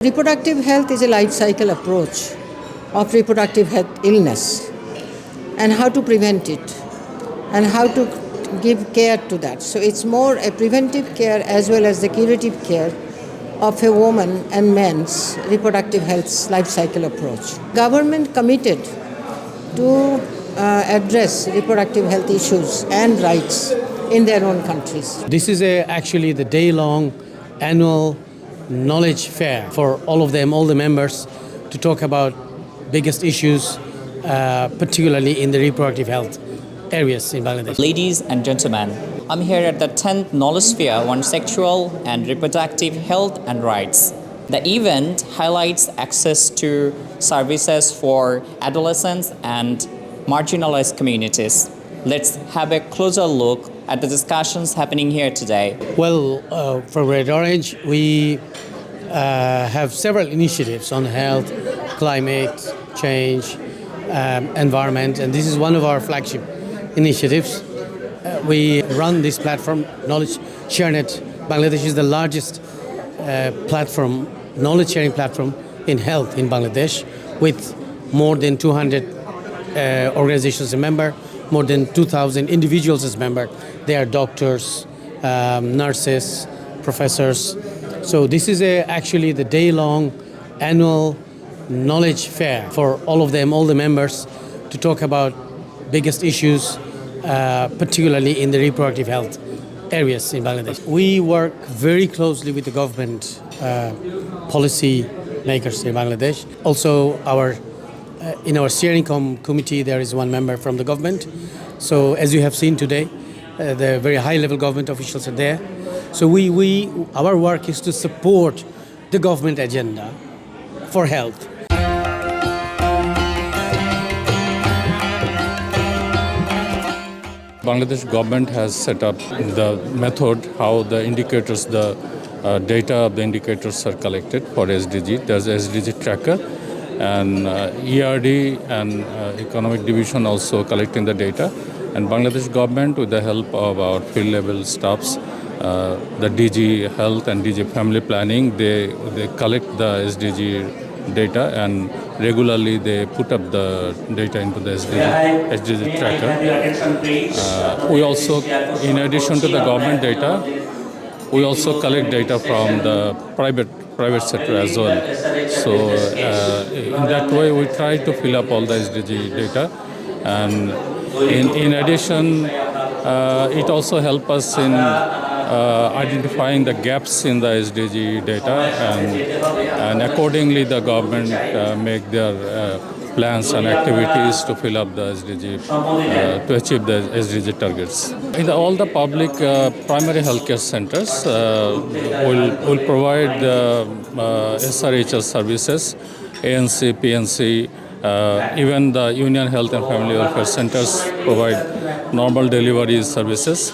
Reproductive health is a life cycle approach of reproductive health illness and how to prevent it and how to give care to that. So it's more a preventive care as well as the curative care of a woman and man's reproductive health life cycle approach. Government committed to address reproductive health issues and rights in their own countries. This is actually the day-long annual knowledge fair for all of them, all the members, to talk about biggest issues, particularly in the reproductive health areas in Bangladesh. Ladies and gentlemen, I'm here at the 10th Knowledge Fair on Sexual and Reproductive Health and Rights. The event highlights access to services for adolescents and marginalized communities. Let's have a closer look at the discussions happening here today. Well, for Red Orange, we have several initiatives on health, climate change, environment, and this is one of our flagship initiatives. We run this platform, Knowledge ShareNet. Bangladesh is the largest platform, knowledge sharing platform in health in Bangladesh, with more than 200 organizations as a member, more than 2,000 individuals as member. They are doctors, nurses, professors. So this is actually the day-long annual knowledge fair for all of them, all the members, to talk about biggest issues, particularly in the reproductive health areas in Bangladesh. We work very closely with the government policy makers in Bangladesh. Also, in our steering committee, there is one member from the government. So as you have seen today, the very high-level government officials are there. So our work is to support the government agenda for health. Bangladesh government has set up the method how the indicators, the data of the indicators are collected for SDG. There's SDG tracker, and ERD and Economic Division also collecting the data. And Bangladesh government, with the help of our field level staffs, the DG Health and DG Family Planning, they collect the SDG data, and regularly they put up the data into the SDG tracker. We also, in addition to the government data, we also collect data from the private sector as well. So in that way, we try to fill up all the SDG data. And in addition, it also helps us in identifying the gaps in the SDG data, and accordingly the government make their plans and activities to fill up the SDG, to achieve the SDG targets. In all the public primary healthcare centers, will provide SRHS services, ANC, PNC, even the Union Health and Family Welfare Centers provide normal delivery services.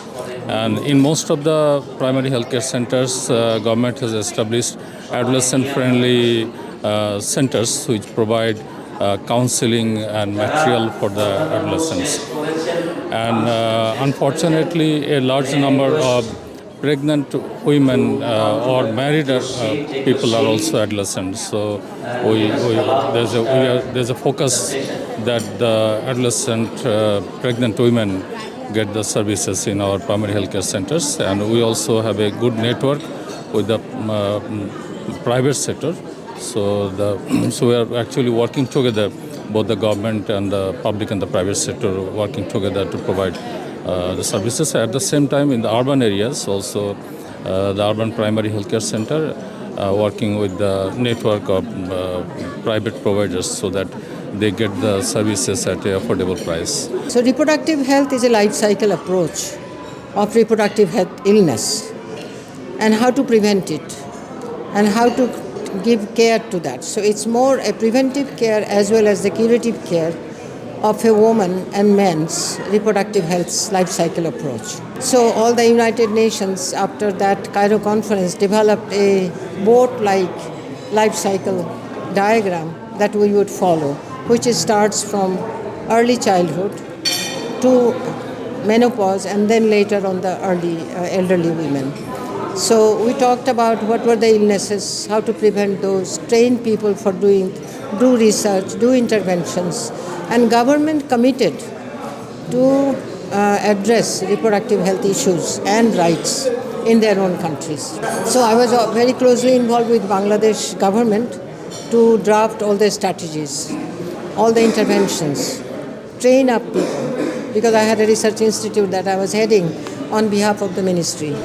And in most of the primary healthcare centers, government has established adolescent-friendly centers which provide counseling and material for the adolescents. And unfortunately, a large number of pregnant women or married people are also adolescents. So there's a focus that the adolescent pregnant women get the services in our primary healthcare centers, and we also have a good network with the private sector. So we are actually working together, both the government and the public and the private sector working together to provide the services. At the same time, in the urban areas, also the urban primary healthcare center working with the network of private providers so that they get the services at an affordable price. So reproductive health is a life cycle approach of reproductive health illness and how to prevent it and how to give care to that. So it's more a preventive care as well as the curative care of a woman and man's reproductive health life cycle approach. So all the United Nations, after that Cairo conference, developed a boat-like life cycle diagram that we would follow, which starts from early childhood to menopause and then later on the early elderly women. So we talked about what were the illnesses, how to prevent those, train people for do research, do interventions, and government committed to address reproductive health issues and rights in their own countries. So I was very closely involved with Bangladesh government to draft all their strategies, all the interventions, train up people, because I had a research institute that I was heading on behalf of the ministry.